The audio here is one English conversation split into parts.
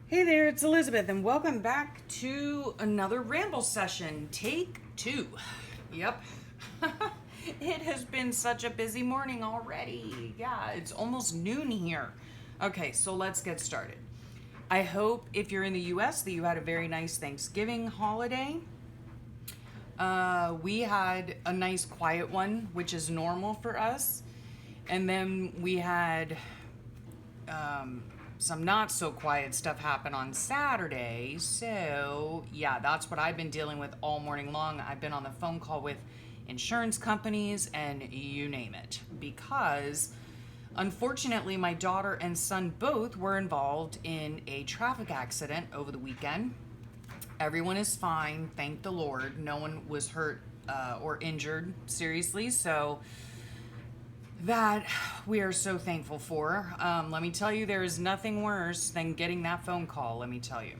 Hey there, it's Elizabeth, and welcome back to another Ramble session. Take 2. Yep. It has been such a busy morning already. Yeah, it's almost noon here. Okay, so let's get started. I hope if you're in the US that you had a very nice Thanksgiving holiday. We had a nice quiet one, which is normal for us. And then we had some not so quiet stuff happen on Saturday. So, yeah, that's what I've been dealing with all morning long. I've been on the phone call with insurance companies and you name it, because unfortunately my daughter and son both were involved in a traffic accident over the weekend. Everyone is fine, thank the Lord. No one was hurt or injured seriously, so that we are so thankful for. Let me tell you, there is nothing worse than getting that phone call, let me tell you.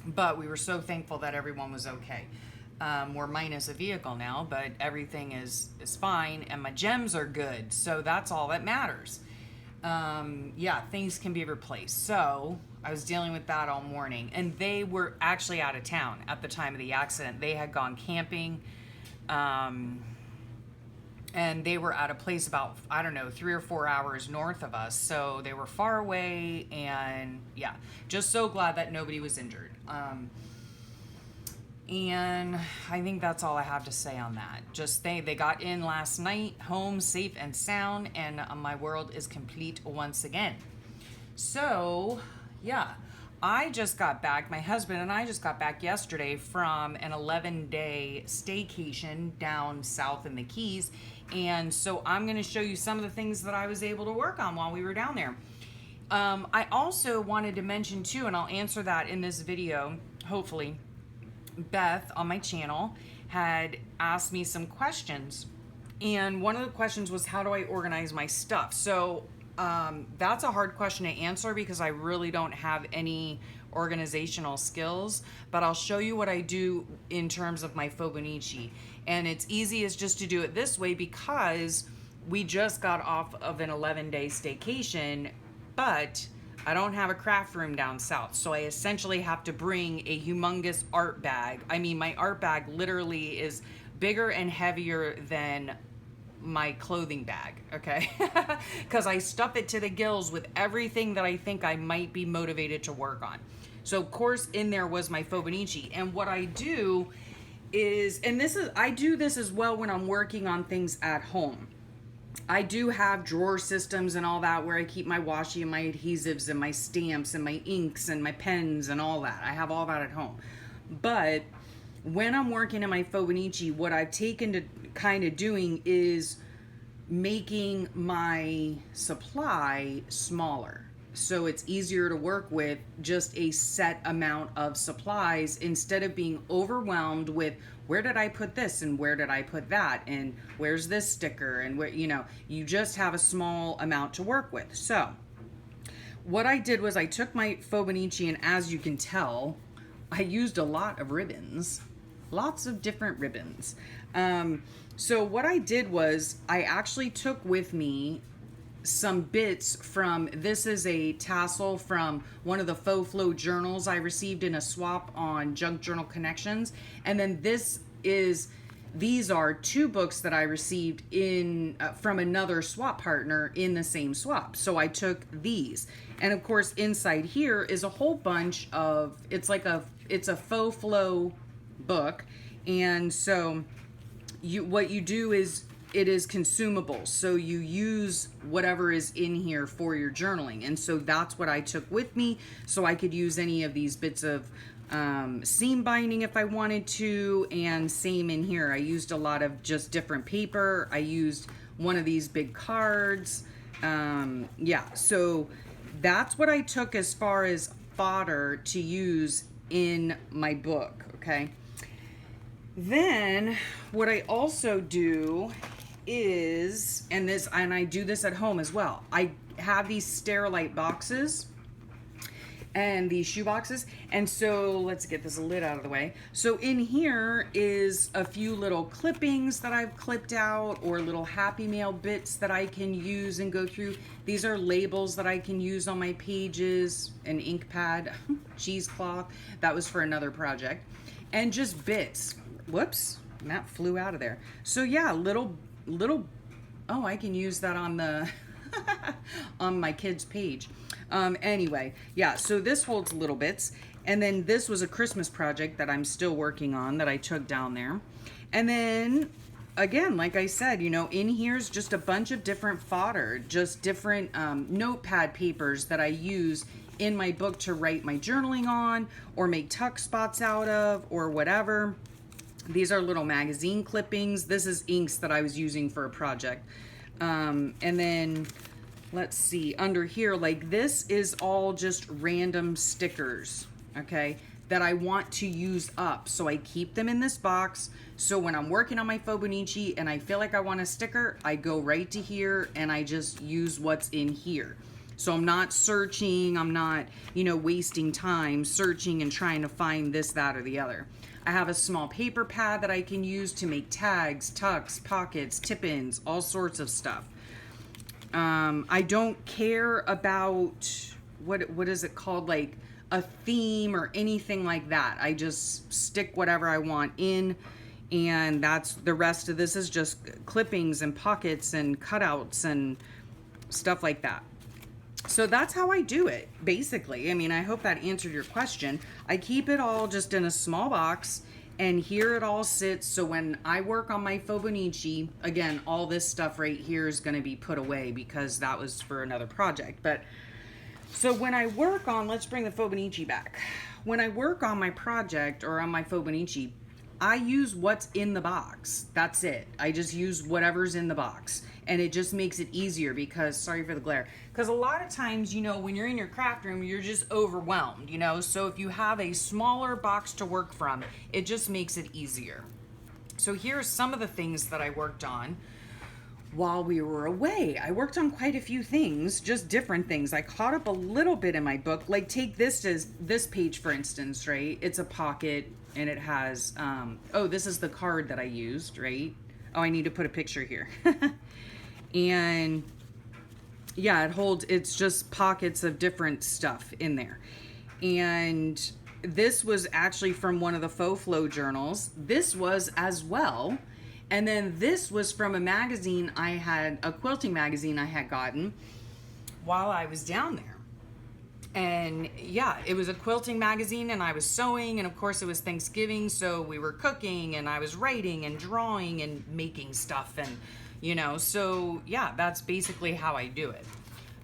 But we were so thankful that everyone was okay. We're minus a vehicle now, but everything is fine, and my gems are good, so that's all that matters. Yeah, things can be replaced. So I was dealing with that all morning, and they were actually out of town at the time of the accident. They had gone camping, and they were at a place about, I don't know, 3 or 4 hours north of us. So they were far away, and yeah, just so glad that nobody was injured. And I think that's all I have to say on that. Just they got in last night, home safe and sound, and my world is complete once again. So, yeah, I just got back, my husband and I just got back yesterday from an 11-day staycation down south in the Keys. And so I'm going to show you some of the things that I was able to work on while we were down there. I also wanted to mention too, and I'll answer that in this video, hopefully. Beth on my channel had asked me some questions, and one of the questions was, how do I organize my stuff? So that's a hard question to answer because I really don't have any organizational skills, but I'll show you what I do in terms of my Fauxbonichi. And it's easy as just to do it this way because we just got off of an 11-day staycation, but I don't have a craft room down south, so I essentially have to bring a humongous art bag. I mean, my art bag literally is bigger and heavier than my clothing bag, okay? Because I stuff it to the gills with everything that I think I might be motivated to work on. So, of course, in there was my Fauxbonichi. And what I do is, I do this as well when I'm working on things at home. I do have drawer systems and all that where I keep my washi and my adhesives and my stamps and my inks and my pens and all that. I have all that at home. But when I'm working in my Fauxbonichi, what I've taken to kind of doing is making my supply smaller. So it's easier to work with just a set amount of supplies instead of being overwhelmed with where did I put this and where did I put that and where's this sticker and where, you just have a small amount to work with. So what I did was I took my Fauxbonichi, and as you can tell, I used a lot of ribbons, lots of different ribbons. So what I did was I actually took with me some bits from, this is a tassel from one of the Faux Flow journals I received in a swap on Junk Journal Connections. And then these are 2 books that I received in from another swap partner in the same swap. So I took these. And of course, inside here is a whole bunch of, it's a Faux Flow book. And so what you do is, it is consumable, so you use whatever is in here for your journaling. And so that's what I took with me, so I could use any of these bits of seam binding if I wanted to. And same in here, I used a lot of just different paper. I used one of these big cards. Yeah, so that's what I took as far as fodder to use in my book, okay? Then what I also do is, and I do this at home as well, I have these Sterilite boxes, and these shoe boxes. And so let's get this lid out of the way. So in here is a few little clippings that I've clipped out, or little Happy Mail bits that I can use and go through. These are labels that I can use on my pages, an ink pad, cheesecloth. That was for another project. And just bits. Whoops, that flew out of there. So yeah, little, oh, I can use that on the, on my kid's page. Anyway, yeah, so this holds little bits. And then this was a Christmas project that I'm still working on that I took down there. And then, again, like I said, you know, in here's just a bunch of different fodder, just different notepad papers that I use in my book to write my journaling on, or make tuck spots out of, or whatever. These are little magazine clippings. This is inks that I was using for a project. And then, let's see, under here, like this is all just random stickers, okay, that I want to use up. So I keep them in this box. So when I'm working on my Fauxbonichi and I feel like I want a sticker, I go right to here and I just use what's in here. So I'm not searching, I'm not, you know, wasting time searching and trying to find this, that, or the other. I have a small paper pad that I can use to make tags, tucks, pockets, tip-ins, all sorts of stuff. I don't care about, what is it called, like a theme or anything like that. I just stick whatever I want in, and that's the rest of this is just clippings and pockets and cutouts and stuff like that. So that's how I do it, basically. I mean, I hope that answered your question. I keep it all just in a small box, and here it all sits. So when I work on my Fauxbonichi, again, all this stuff right here is going to be put away because that was for another project. But so when I work on, let's bring the Fauxbonichi back. When I work on my project or on my Fauxbonichi, I use what's in the box. That's it. I just use whatever's in the box. And it just makes it easier because, sorry for the glare, because a lot of times, you know, when you're in your craft room, you're just overwhelmed, you know. So if you have a smaller box to work from, it just makes it easier. So here's some of the things that I worked on while we were away. I worked on quite a few things, just different things. I caught up a little bit in my book. Like take this as this page, for instance, right? It's a pocket and it has, oh, this is the card that I used, right? Oh, I need to put a picture here. And yeah, it holds, it's just pockets of different stuff in there. And this was actually from one of the Faux Flow journals. This was as well. And then this was from a magazine I had, a quilting magazine I had gotten while I was down there. And yeah, it was a quilting magazine and I was sewing, and of course it was Thanksgiving, so we were cooking and I was writing and drawing and making stuff, and you know, so yeah, that's basically how I do it.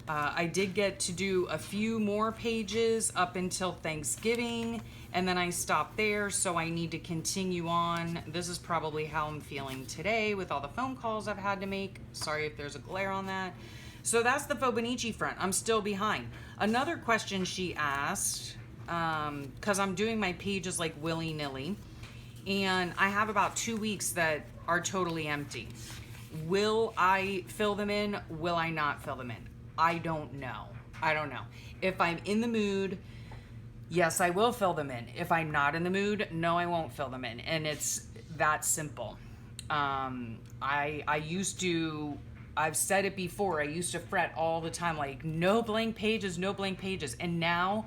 I did get to do a few more pages up until Thanksgiving, and then I stopped there, so I need to continue on. This is probably how I'm feeling today with all the phone calls I've had to make. Sorry if there's a glare on that. So that's the Fauxbonichi front. I'm still behind. Another question she asked, because I'm doing my pages like willy-nilly, and I have about 2 weeks that are totally empty. Will I fill them in? Will I not fill them in? I don't know. I don't know. If I'm in the mood, yes, I will fill them in. If I'm not in the mood, no, I won't fill them in. And it's that simple. I used to, I've said it before, I used to fret all the time, like no blank pages, no blank pages. And now,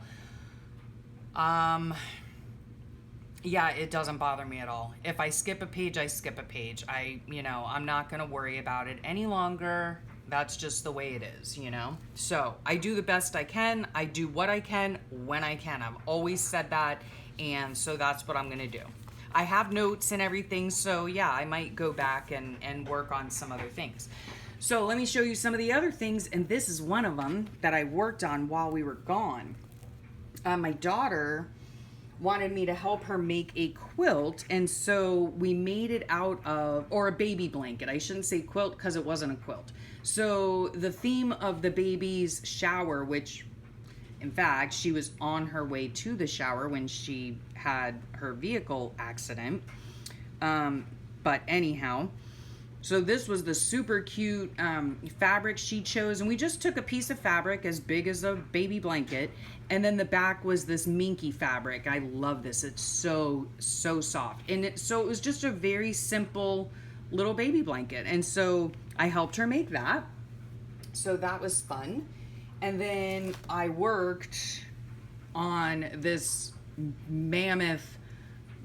yeah, it doesn't bother me at all. If I skip a page, I skip a page. You know, I'm not going to worry about it any longer. That's just the way it is, you know? So I do the best I can. I do what I can when I can. I've always said that. And so that's what I'm going to do. I have notes and everything. So yeah, I might go back and work on some other things. So let me show you some of the other things. And this is one of them that I worked on while we were gone. My daughter wanted me to help her make a quilt, and so we made it out of, or a baby blanket. I shouldn't say quilt because it wasn't a quilt. So the theme of the baby's shower, which in fact, she was on her way to the shower when she had her vehicle accident. But anyhow, so this was the super cute fabric she chose, and we just took a piece of fabric as big as a baby blanket, And then the back was this minky fabric. I love this. It's so soft. And so it was just a very simple little baby blanket. And so I helped her make that. So that was fun. And then I worked on this mammoth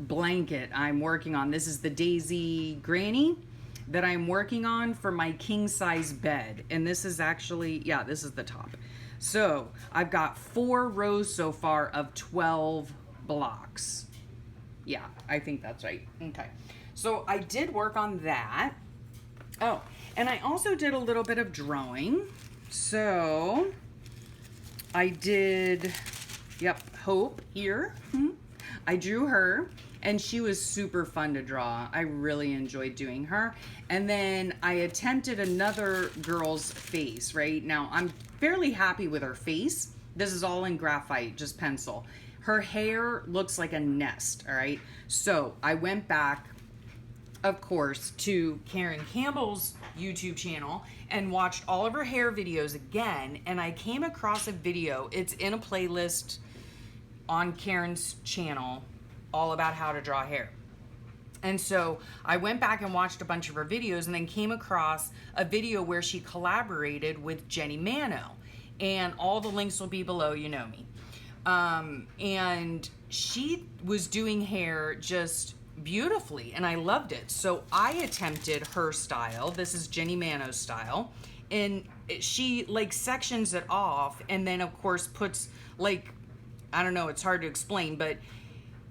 blanket I'm working on. This is the Daisy Granny that I'm working on for my king size bed. And this is actually, yeah, this is the top. So I've got 4 rows so far of 12 blocks. Yeah, I think that's right. Okay. So I did work on that. Oh, and I also did a little bit of drawing. So I did, yep, Hope here. I drew her, and she was super fun to draw. I really enjoyed doing her. And then I attempted another girl's face, right? Now, I'm fairly happy with her face. This is all in graphite, just pencil. Her hair looks like a nest, all right? So I went back, of course, to Karen Campbell's YouTube channel and watched all of her hair videos again, and I came across a video. It's in a playlist on Karen's channel all about how to draw hair. And so I went back and watched a bunch of her videos and then came across a video where she collaborated with Jenny Manno. And all the links will be below, you know me. And she was doing hair just beautifully, and I loved it. So I attempted her style. This is Jenny Manno's style. And she like sections it off and then of course puts like, I don't know, it's hard to explain, but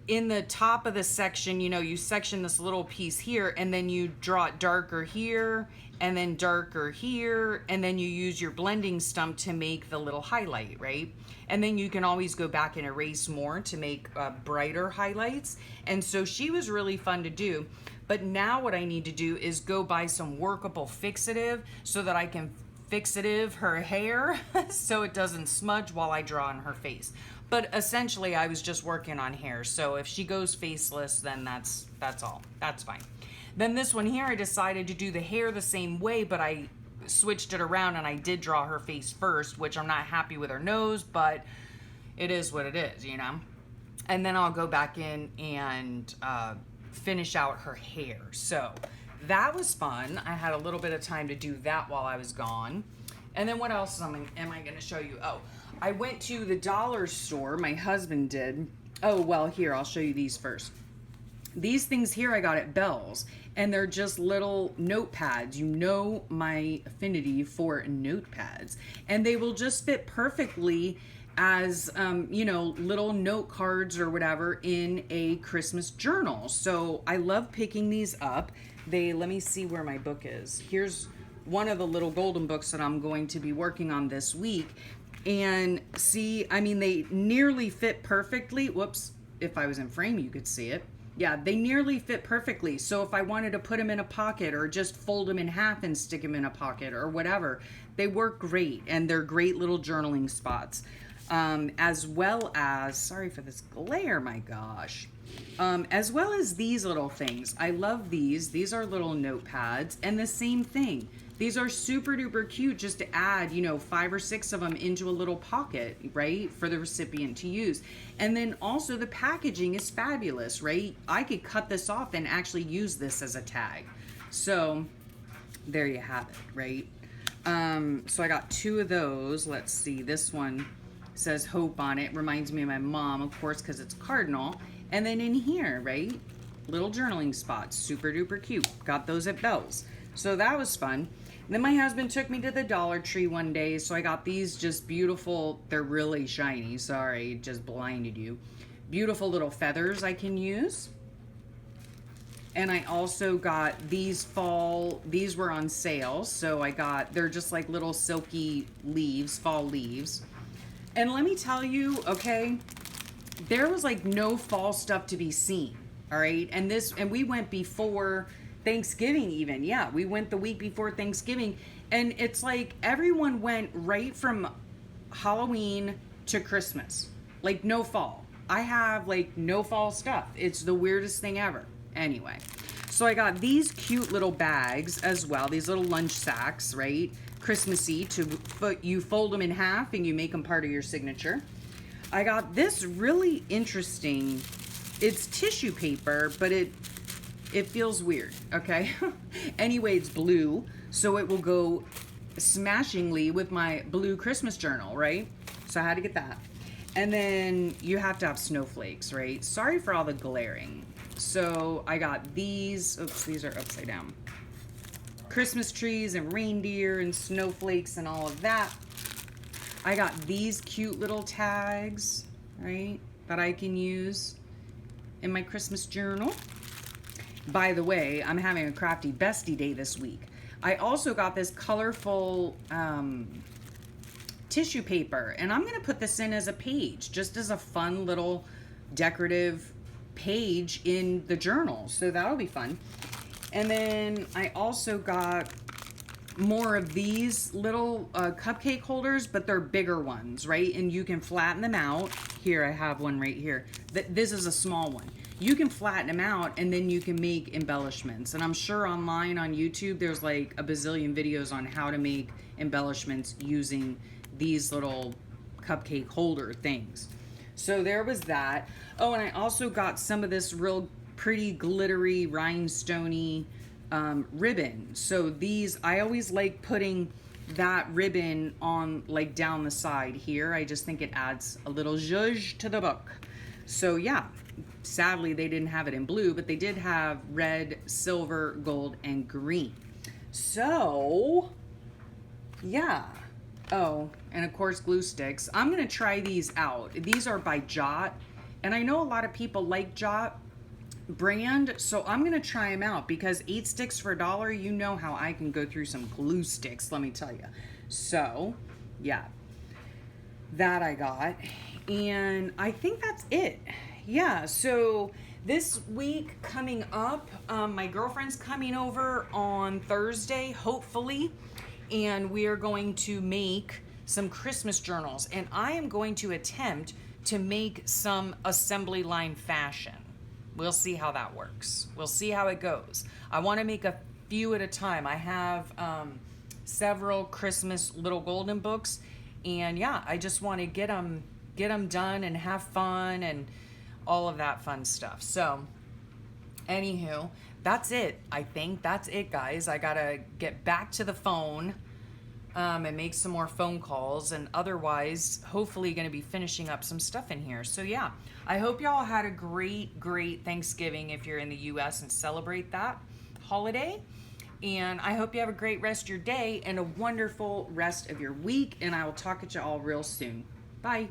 in the top of the section, you know, you section this little piece here and then you draw it darker here and then darker here, and then you use your blending stump to make the little highlight, right? And then you can always go back and erase more to make brighter highlights. And so she was really fun to do. But now what I need to do is go buy some workable fixative so that I can fixative her hair so it doesn't smudge while I draw on her face. But essentially I was just working on hair. So if she goes faceless, then that's all. That's fine. Then this one here, I decided to do the hair the same way, but I switched it around and I did draw her face first, which I'm not happy with her nose, but it is what it is, you know? And then I'll go back in and finish out her hair. So that was fun. I had a little bit of time to do that while I was gone. And then what else am I going to show you? Oh, I went to the dollar store. My husband did. Oh, well, here, I'll show you these first. These things here I got at Bell's, and they're just little notepads. You know my affinity for notepads, and they will just fit perfectly as, you know, little note cards or whatever in a Christmas journal. So I love picking these up. Let me see where my book is. Here's one of the little golden books that I'm going to be working on this week. And see, I mean, they nearly fit perfectly. Whoops, if I was in frame, you could see it. Yeah, they nearly fit perfectly. So if I wanted to put them in a pocket or just fold them in half and stick them in a pocket or whatever, they work great, and they're great little journaling spots. As well as, sorry for this glare, my gosh. As well as these little things. I love these. These are little notepads, and the same thing. These are super duper cute just to add, you know, 5 or 6 of them into a little pocket, right, for the recipient to use. And then also the packaging is fabulous, right? I could cut this off and actually use this as a tag. So there you have it, right? So I got 2 of those. Let's see, this one says Hope on it. Reminds me of my mom, of course, because it's cardinal. And then in here, right, little journaling spots, super duper cute. Got those at Bell's. So that was fun. Then my husband took me to the Dollar Tree one day, so I got these just beautiful, they're really shiny, sorry, just blinded you. Beautiful little feathers I can use. And I also got these these were on sale, so they're just like little silky leaves, fall leaves. And let me tell you, okay, there was like no fall stuff to be seen, all right? And we went before Thanksgiving even. Yeah, we went the week before Thanksgiving, and it's like everyone went right from Halloween to Christmas. Like no fall. I have like no fall stuff. It's the weirdest thing ever. Anyway, so I got these cute little bags as well. These little lunch sacks, right? Christmassy, you fold them in half and you make them part of your signature. I got this really interesting, it's tissue paper, but it feels weird, okay? Anyway, it's blue, so it will go smashingly with my blue Christmas journal, right? So I had to get that. And then you have to have snowflakes, right? Sorry for all the glaring. So I got these, oops, these are upside down. Christmas trees and reindeer and snowflakes and all of that. I got these cute little tags, right, that I can use in my Christmas journal. By the way, I'm having a crafty bestie day this week. I also got this colorful tissue paper, and I'm gonna put this in as a page, just as a fun little decorative page in the journal. So that'll be fun. And then I also got more of these little cupcake holders, but they're bigger ones, right? And you can flatten them out. Here, I have one right here. This is a small one. You can flatten them out and then you can make embellishments. And I'm sure online on YouTube, there's like a bazillion videos on how to make embellishments using these little cupcake holder things. So there was that. Oh, and I also got some of this real pretty glittery rhinestoney ribbon. So these, I always like putting that ribbon on like down the side here. I just think it adds a little zhuzh to the book. So yeah, sadly they didn't have it in blue, but they did have red, silver, gold, and green. So yeah. Oh, and of course glue sticks. I'm gonna try these out. These are by Jot, and I know a lot of people like Jot brand, so I'm gonna try them out because 8 sticks for $1, you know how I can go through some glue sticks, let me tell you. So yeah, that I got, and I think that's it. Yeah, so this week coming up, my girlfriend's coming over on Thursday, hopefully, and we are going to make some Christmas journals, and I am going to attempt to make some assembly line fashion. We'll see how that works. We'll see how it goes. I want to make a few at a time. I have several Christmas little golden books, and yeah, I just want to get them done and have fun and all of that fun stuff. So anywho, that's it. I think that's it, guys. I gotta get back to the phone and make some more phone calls, and otherwise hopefully going to be finishing up some stuff in here. So yeah, I hope y'all had a great Thanksgiving if you're in the US and celebrate that holiday, and I hope you have a great rest of your day and a wonderful rest of your week, and I will talk to you all real soon. Bye.